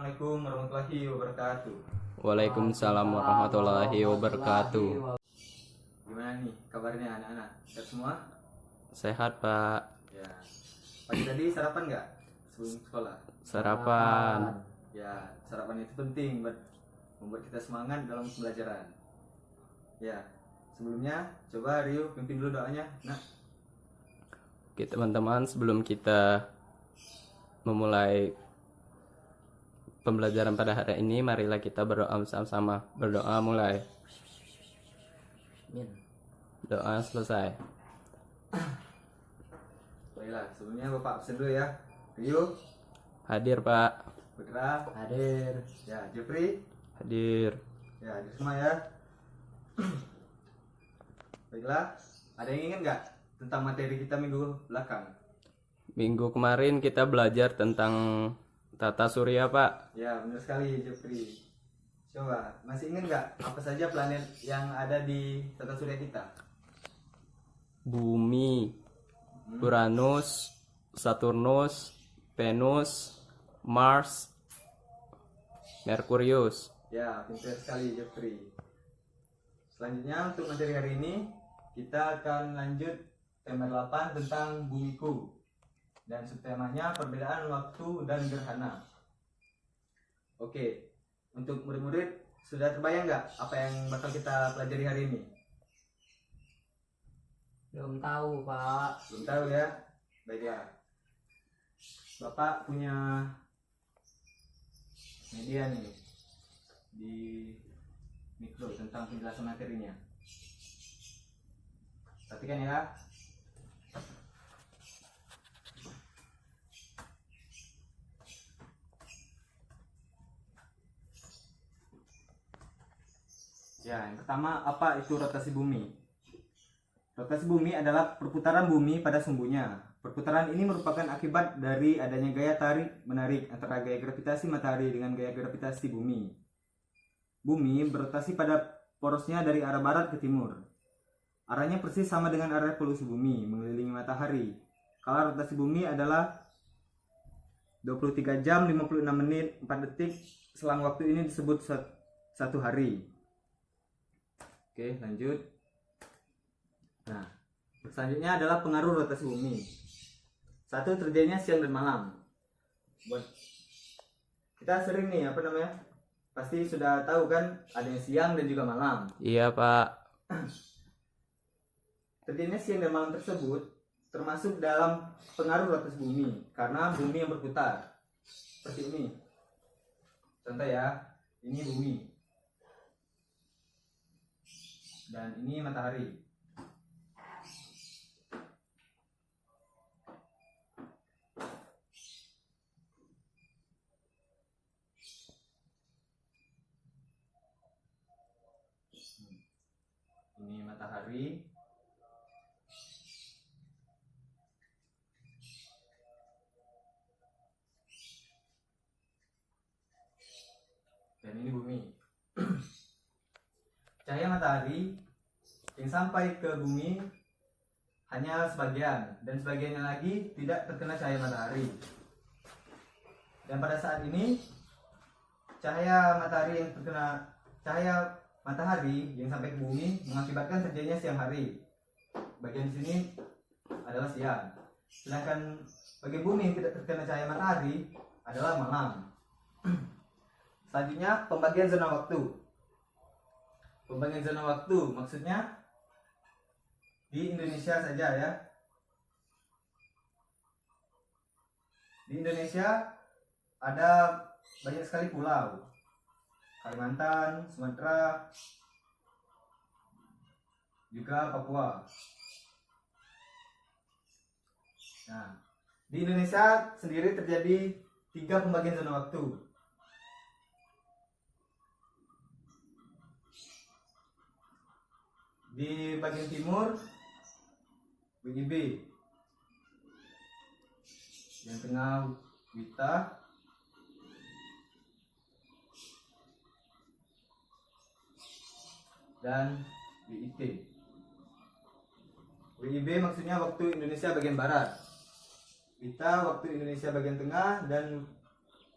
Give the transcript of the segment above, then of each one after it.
Assalamualaikum warahmatullahi wabarakatuh. Waalaikumsalam warahmatullahi wabarakatuh. Gimana nih kabarnya anak-anak? Sehat semua? Sehat, Pak. Ya. Pagi tadi sarapan nggak sebelum sekolah? Sarapan. Ya, sarapan itu penting buat membuat kita semangat dalam pembelajaran. Ya, sebelumnya coba Rio pimpin dulu doanya. Nah, Oke, teman-teman, sebelum kita memulai pembelajaran pada hari ini, marilah kita berdoa bersama-sama. Berdoa mulai. Doa selesai. baiklah. Sebelumnya Bapak absen dulu ya. Rio, Hadir, Pak. Putra, Hadir. ya, Jeffrey, Hadir. ya, hadir semua ya. Baiklah, ada yang ingat nggak tentang materi kita minggu belakang? Minggu kemarin kita belajar tentang tata surya, Pak. Ya, benar sekali Jeffrey. Coba, masih ingat nggak apa saja planet yang ada di tata surya kita? Bumi, Uranus, Saturnus, Venus, Mars, Merkurius. Ya, pintar sekali Jeffrey. Selanjutnya untuk materi hari ini kita akan lanjut tema 8 tentang bumiku. Dan subtemanya perbedaan waktu dan gerhana. Oke, untuk murid-murid sudah terbayang nggak apa yang bakal kita pelajari hari ini? Belum tahu, Pak. Belum tahu ya? Baiklah. Bapak punya media nih di mikro tentang penjelasan materinya. Perhatikan ya. Ya, yang pertama, apa itu rotasi bumi? Rotasi bumi adalah perputaran bumi pada sumbunya. Perputaran ini merupakan akibat dari adanya gaya tarik-menarik antara gaya gravitasi matahari dengan gaya gravitasi bumi. Bumi berotasi pada porosnya dari arah barat ke timur. Arahnya persis sama dengan arah polusi bumi mengelilingi matahari. Kalau rotasi bumi adalah 23 jam 56 menit 4 detik. Selang waktu ini disebut satu hari. Oke, lanjut. Nah, selanjutnya adalah pengaruh rotasi bumi. Satu, terjadinya siang dan malam. Buat kita sering nih, pasti sudah tahu kan adanya siang dan juga malam. Iya, Pak. Terjadinya siang dan malam tersebut termasuk dalam pengaruh rotasi bumi karena bumi yang berputar. Seperti ini. Contoh ya, ini bumi. Dan ini matahari. Ini matahari. Dan ini bumi. Cahaya matahari yang sampai ke bumi hanya sebagian, dan sebagiannya lagi tidak terkena cahaya matahari. Dan pada saat ini cahaya matahari yang sampai ke bumi mengakibatkan terjadinya siang hari. Bagian sini adalah siang. Sedangkan bagian bumi yang tidak terkena cahaya matahari adalah malam. Selanjutnya pembagian zona waktu. Pembagian zona waktu maksudnya di Indonesia saja ya. Di Indonesia ada banyak sekali pulau. Kalimantan, Sumatera, juga Papua. Nah, di Indonesia sendiri terjadi 3 pembagian zona waktu. Di bagian timur WIB, yang tengah WITA, dan WIT. WIB maksudnya waktu Indonesia bagian barat, WITA waktu Indonesia bagian tengah, dan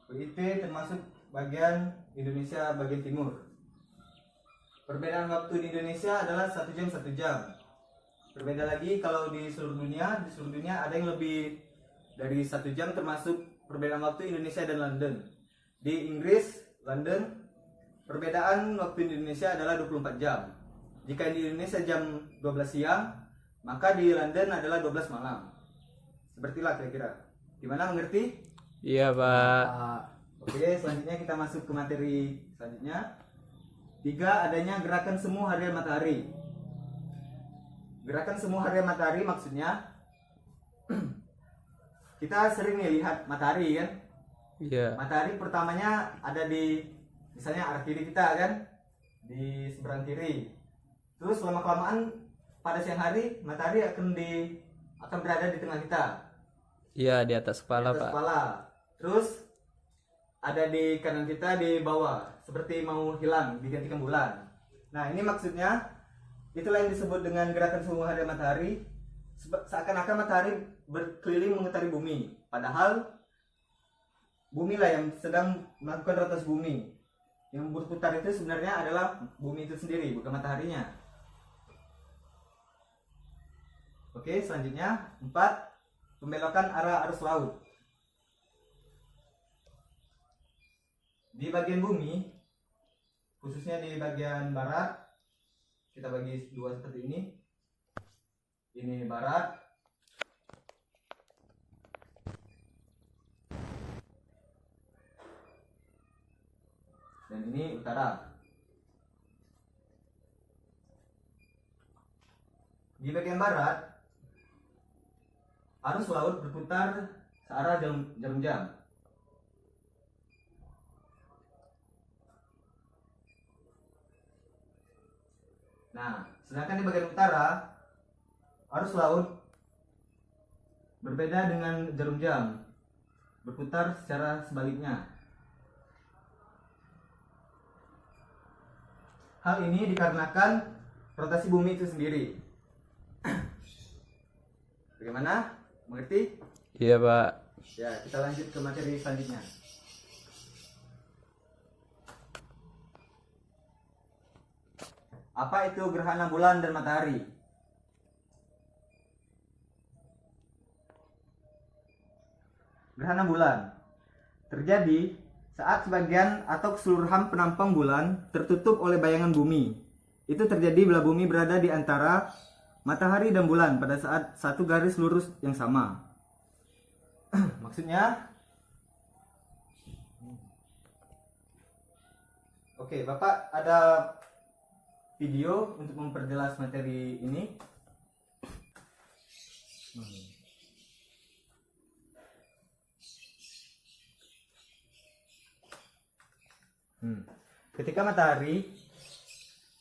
WIT termasuk bagian Indonesia bagian timur. Perbedaan waktu di Indonesia adalah 1 jam 1 jam. Berbeda lagi kalau di seluruh dunia. Di seluruh dunia ada yang lebih dari 1 jam, termasuk perbedaan waktu Indonesia dan London. Di Inggris, London, perbedaan waktu di Indonesia adalah 24 jam. Jika di Indonesia jam 12 siang, maka di London adalah 12 malam. Sepertilah kira-kira. Gimana, mengerti? Iya Pak. Pak. Oke, selanjutnya kita masuk ke materi selanjutnya. 3. Adanya gerakan semu harian matahari. Gerakan semu harian matahari maksudnya kita sering nih lihat matahari kan. Iya. Matahari pertamanya ada di misalnya arah kiri kita kan, di seberang kiri. Terus lama kelamaan pada siang hari matahari akan berada di tengah kita, Iya, di atas kepala di atas Pak. kepala. Terus ada di kanan kita di bawah, seperti mau hilang digantikan bulan. Nah, ini maksudnya itulah yang disebut dengan gerakan semu harian matahari. Seakan-akan matahari berkeliling mengitari bumi, padahal bumi lah yang sedang melakukan rotasi bumi. Yang berputar itu sebenarnya adalah bumi itu sendiri, bukan mataharinya. Oke, selanjutnya 4. Pembelokan arah arus laut. Di bagian bumi, khususnya di bagian barat, kita bagi dua seperti ini. Ini barat, dan ini utara. Di bagian barat, arus laut berputar searah jarum jam. Nah, sedangkan di bagian utara, arus laut berbeda dengan jarum jam, berputar secara sebaliknya. Hal ini dikarenakan rotasi bumi itu sendiri. Bagaimana? Mengerti? Iya Pak. Ya, kita lanjut ke materi selanjutnya. Apa itu gerhana bulan dan matahari? Gerhana bulan terjadi saat sebagian atau keseluruhan penampang bulan tertutup oleh bayangan bumi. Itu terjadi bila bumi berada di antara matahari dan bulan pada saat satu garis lurus yang sama. Maksudnya, oke, Bapak ada video untuk memperjelas materi ini. Ketika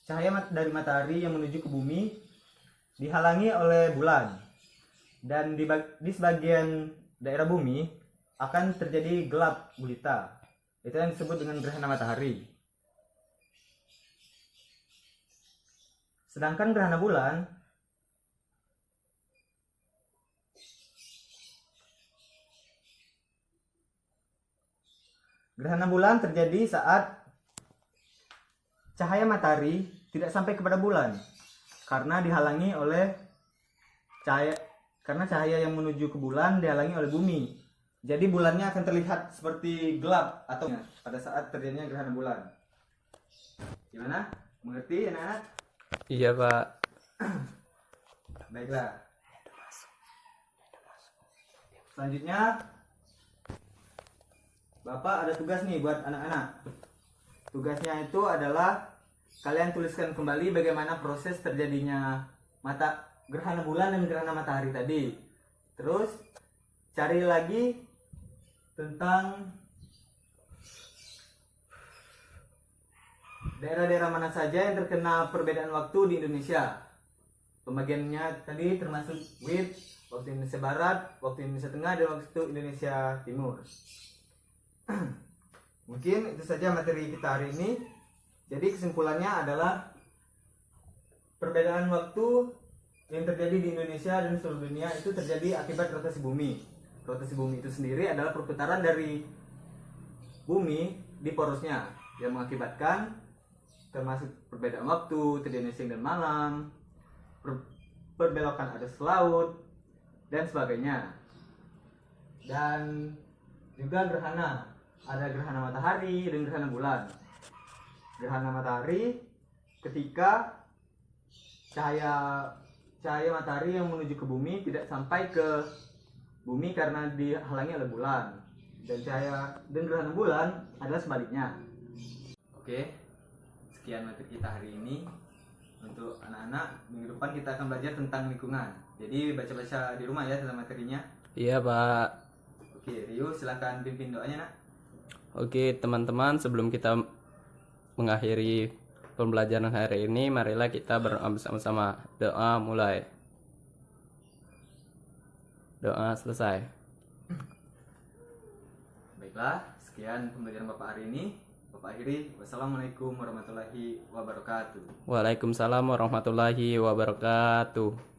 cahaya dari matahari yang menuju ke bumi dihalangi oleh bulan, dan di sebagian daerah bumi akan terjadi gelap gulita. Itu yang disebut dengan gerhana matahari. Sedangkan gerhana bulan terjadi saat cahaya matahari tidak sampai kepada bulan karena dihalangi oleh cahaya yang menuju ke bulan dihalangi oleh bumi. Jadi bulannya akan terlihat seperti gelap atau pada saat terjadinya gerhana bulan. Gimana? Mengerti anak-anak? Iya Pak. Baiklah. Selanjutnya, Bapak ada tugas nih buat anak-anak. Tugasnya itu adalah kalian tuliskan kembali bagaimana proses terjadinya gerhana bulan dan gerhana matahari tadi. Terus cari lagi tentang daerah-daerah mana saja yang terkena perbedaan waktu di Indonesia. Pembagiannya tadi termasuk waktu Indonesia Barat, waktu Indonesia Tengah, dan waktu Indonesia Timur. Mungkin itu saja materi kita hari ini. Jadi kesimpulannya adalah perbedaan waktu yang terjadi di Indonesia dan seluruh dunia itu terjadi akibat rotasi bumi. Rotasi bumi itu sendiri adalah perputaran dari bumi di porosnya yang mengakibatkan termasuk perbedaan waktu, terjadinya siang dan malam, perbelokan arus laut, dan sebagainya. Dan juga gerhana, ada gerhana matahari dan gerhana bulan. Gerhana matahari ketika cahaya matahari yang menuju ke bumi tidak sampai ke bumi karena dihalangi oleh bulan, dan gerhana bulan adalah sebaliknya. Oke, sekian materi kita hari ini. Untuk anak-anak, minggu depan kita akan belajar tentang lingkungan. Jadi baca-baca di rumah ya tentang materinya. Iya Pak. Oke, Rio silakan pimpin doanya nak. Oke teman-teman, sebelum kita mengakhiri pembelajaran hari ini, marilah kita berdoa bersama-sama. Doa mulai. Doa selesai. Baiklah, sekian pembelajaran Bapak hari ini. Bapak akhiri. Wassalamualaikum warahmatullahi wabarakatuh. Waalaikumsalam warahmatullahi wabarakatuh.